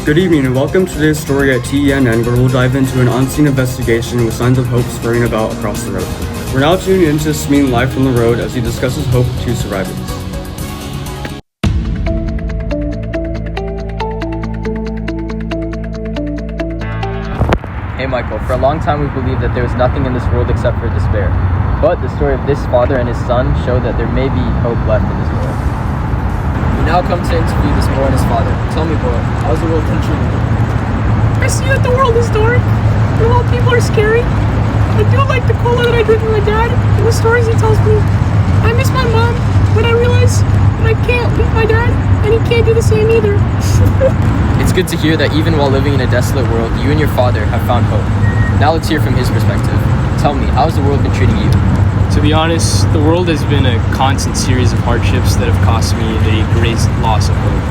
Good evening and welcome to today's story at TENN, where we'll dive into an unseen investigation with signs of hope spurring about across the road. We're now tuning into Samin live from the road as he discusses hope to survivors. Hey Michael, for a long time we believed that there was nothing in this world except for despair. But the story of this father and his son show that there may be hope left in this world. We now come to interview this boy and his father. Tell me, boy, how's the world treating you? I see that the world is dark, and a lot of people are scary. I do like the cola that I drink with my dad, and the stories he tells me. I miss my mom, but I realize that I can't leave my dad, and he can't do the same either. It's good to hear that even while living in a desolate world, you and your father have found hope. Now let's hear from his perspective. Tell me, how has the world been treating you? To be honest, the world has been a constant series of hardships that have cost me a great loss of hope.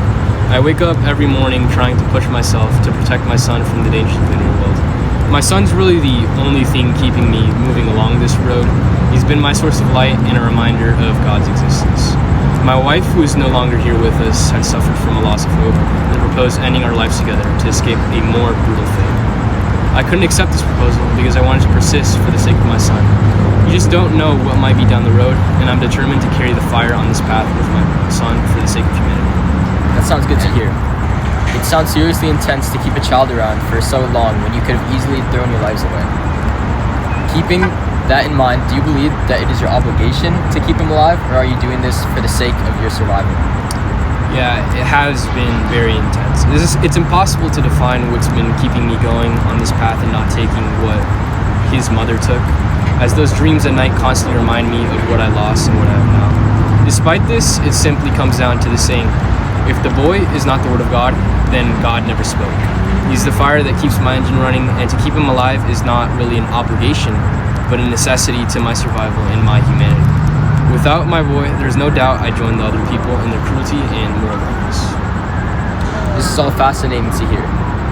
I wake up every morning trying to push myself to protect my son from the dangers of the new world. My son's really the only thing keeping me moving along this road. He's been my source of light and a reminder of God's existence. My wife, who is no longer here with us, had suffered from a loss of hope and proposed ending our lives together to escape a more brutal fate. I couldn't accept this proposal because I wanted to persist for the sake of my son. You just don't know what might be down the road, and I'm determined to carry the fire on this path with my son for the sake of humanity. That sounds good to hear. It sounds seriously intense to keep a child around for so long when you could have easily thrown your lives away. Keeping that in mind, do you believe that it is your obligation to keep him alive, or are you doing this for the sake of your survival? Yeah, it has been very intense. It's impossible to define what's been keeping me going on this path and not taking what his mother took, as those dreams at night constantly remind me of what I lost and what I have now. Despite this, it simply comes down to the saying, if the boy is not the word of God, then God never spoke. He's the fire that keeps my engine running, and to keep him alive is not really an obligation, but a necessity to my survival and my humanity. Without my boy, there's no doubt I'd join the other people in their cruelty and moral darkness. This is all fascinating to hear.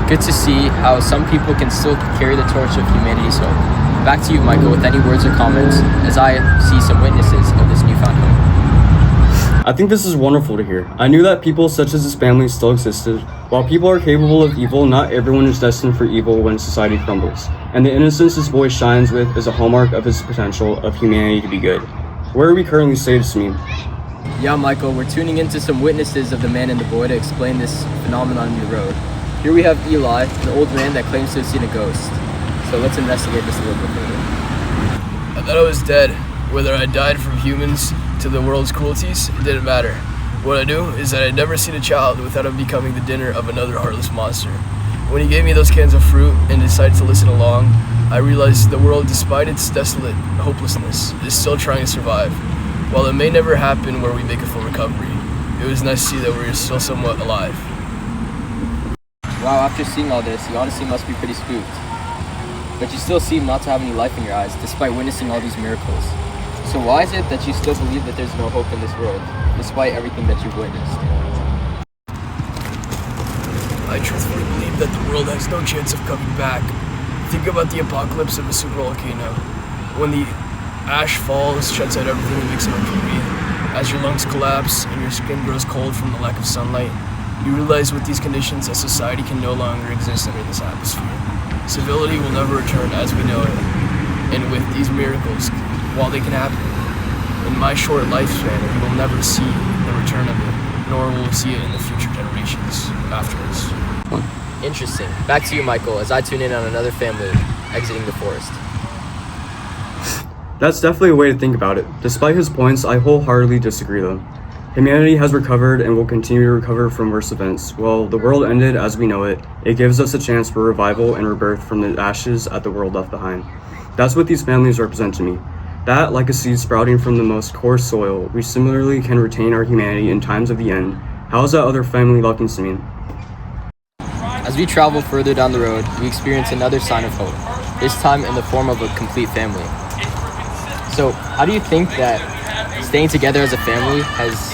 Good to see how some people can still carry the torch of humanity's hope. Back to you, Michael, with any words or comments as I see some witnesses of this newfound hope. I think this is wonderful to hear. I knew that people such as his family still existed. While people are capable of evil, not everyone is destined for evil when society crumbles. And the innocence his boy shines with is a hallmark of his potential of humanity to be good. Where are we currently saved, Samin? Yeah, Michael, we're tuning into some witnesses of the man and the boy to explain this phenomenon in the road. Here we have Eli, an old man that claims to have seen a ghost. So let's investigate this a little bit further. I thought I was dead. Whether I died from humans to the world's cruelties, it didn't matter. What I knew is that I'd never seen a child without him becoming the dinner of another heartless monster. When he gave me those cans of fruit and decided to listen along, I realized the world, despite its desolate hopelessness, is still trying to survive. While it may never happen where we make a full recovery, it was nice to see that we're still somewhat alive. Wow, after seeing all this, you honestly must be pretty spooked. But you still seem not to have any life in your eyes, despite witnessing all these miracles. So why is it that you still believe that there's no hope in this world, despite everything that you've witnessed? I truthfully believe that the world has no chance of coming back. Think about the apocalypse of a supervolcano. When the ash falls, shuts out everything and makes it hard to breathe. As your lungs collapse and your skin grows cold from the lack of sunlight, you realize with these conditions that society can no longer exist under this atmosphere. Civility will never return as we know it. And with these miracles, while they can happen, in my short lifespan, we will never see the return of it, nor will we see it in the future generations after us. Interesting. Back to you, Michael, as I tune in on another family exiting the forest. That's definitely a way to think about it. Despite his points, I wholeheartedly disagree though. Humanity has recovered and will continue to recover from worse events. While the world ended as we know it, it gives us a chance for revival and rebirth from the ashes at the world left behind. That's what these families represent to me. That, like a seed sprouting from the most coarse soil, we similarly can retain our humanity in times of the end. How is that other family looking, Samin? As we travel further down the road, we experience another sign of hope, this time in the form of a complete family. So, how do you think that staying together as a family has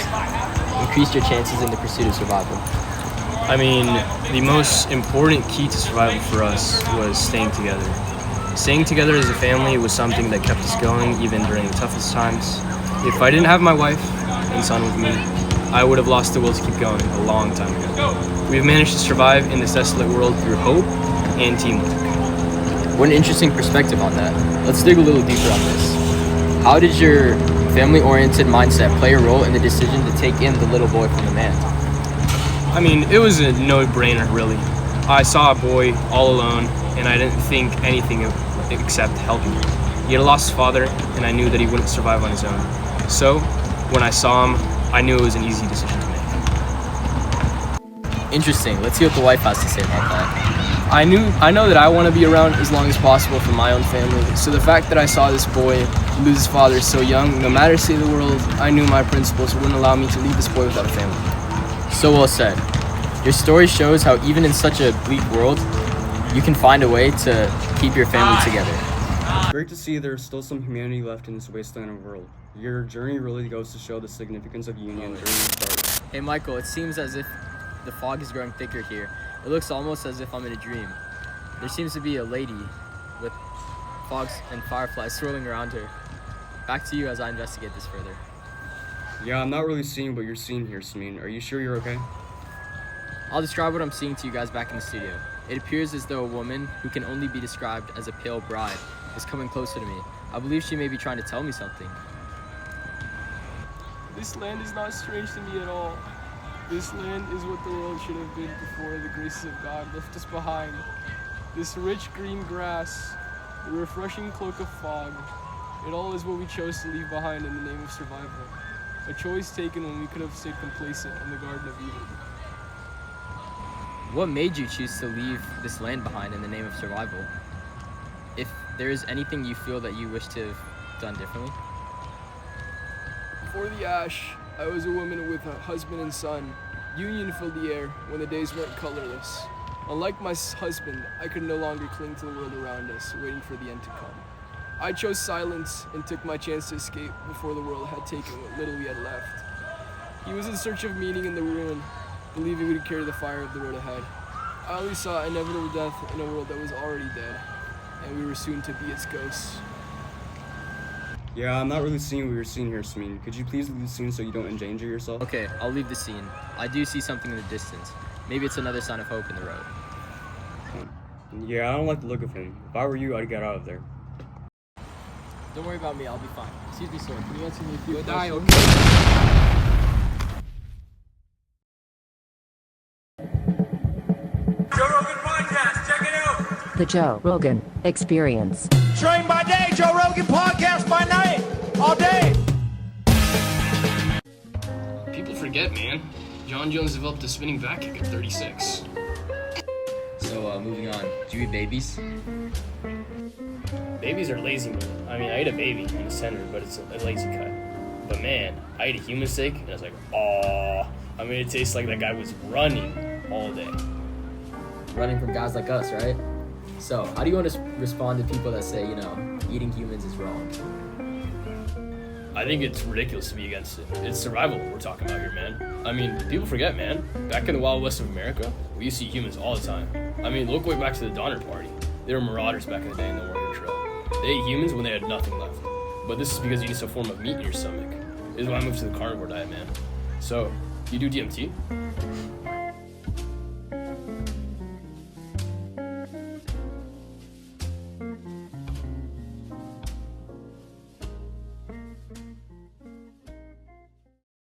increased your chances in the pursuit of survival? I mean, the most important key to survival for us was staying together. Staying together as a family was something that kept us going even during the toughest times. If I didn't have my wife and son with me, I would have lost the will to keep going a long time ago. We've managed to survive in this desolate world through hope and teamwork. What an interesting perspective on that. Let's dig a little deeper on this. How did your family-oriented mindset play a role in the decision to take in the little boy from the man? I mean, it was a no-brainer, really. I saw a boy all alone, and I didn't think anything of except helping him. He had lost his father, and I knew that he wouldn't survive on his own. So, when I saw him, I knew it was an easy decision to make. Interesting. Let's see what the wife has to say about that. I know that I want to be around as long as possible for my own family. So the fact that I saw this boy lose his father so young, no matter the state of the world, I knew my principles wouldn't allow me to leave this boy without a family. So well said. Your story shows how even in such a bleak world, you can find a way to keep your family together. Great to see there's still some humanity left in this wasteland of world. Your journey really goes to show the significance of union during the start. Hey Michael, it seems as if the fog is growing thicker here. It looks almost as if I'm in a dream. There seems to be a lady with fogs and fireflies swirling around her. Back to you as I investigate this further. Yeah, I'm not really seeing what you're seeing here, Samin. Are you sure you're okay? I'll describe what I'm seeing to you guys back in the studio. It appears as though a woman, who can only be described as a pale bride, is coming closer to me. I believe she may be trying to tell me something. This land is not strange to me at all. This land is what the world should have been before the graces of God left us behind. This rich green grass, the refreshing cloak of fog, it all is what we chose to leave behind in the name of survival. A choice taken when we could have stayed complacent in the Garden of Eden. What made you choose to leave this land behind in the name of survival? If there is anything you feel that you wish to have done differently? Before the ash, I was a woman with a husband and son. Union filled the air when the days went colorless. Unlike my husband, I could no longer cling to the world around us, waiting for the end to come. I chose silence and took my chance to escape before the world had taken what little we had left. He was in search of meaning in the ruin, believing we would carry the fire of the road ahead. I only saw inevitable death in a world that was already dead, and we were soon to be its ghosts. Yeah, I'm not really seeing what you're seeing here, Samin. Could you please leave the scene so you don't endanger yourself? Okay, I'll leave the scene. I do see something in the distance. Maybe it's another sign of hope in the road. Yeah, I don't like the look of him. If I were you, I'd get out of there. Don't worry about me, I'll be fine. Excuse me, sir. Can you answer me a few Die, questions? Joe Rogan Podcast, check it out. The Joe Rogan Experience. Train by day, Joe Rogan Podcast by night, all day. People forget, man. John Jones developed a spinning back kick at 36. So, moving on. Do you eat babies? Babies are lazy, man. I mean, I ate a baby in the center, but it's a lazy cut. But man, I ate a human steak, and I was like, oh. I mean, it tastes like that guy was running all day. Running from guys like us, right? So, how do you want to respond to people that say, eating humans is wrong? I think it's ridiculous to be against it. It's survival we're talking about here, man. I mean, people forget, man. Back in the Wild West of America, we used to eat humans all the time. I mean, look way back to the Donner Party. They were marauders back in the day in the Warrior Trail. They ate humans when they had nothing left. But this is because you need some form of meat in your stomach. This is why I moved to the carnivore diet, man. So, you do DMT?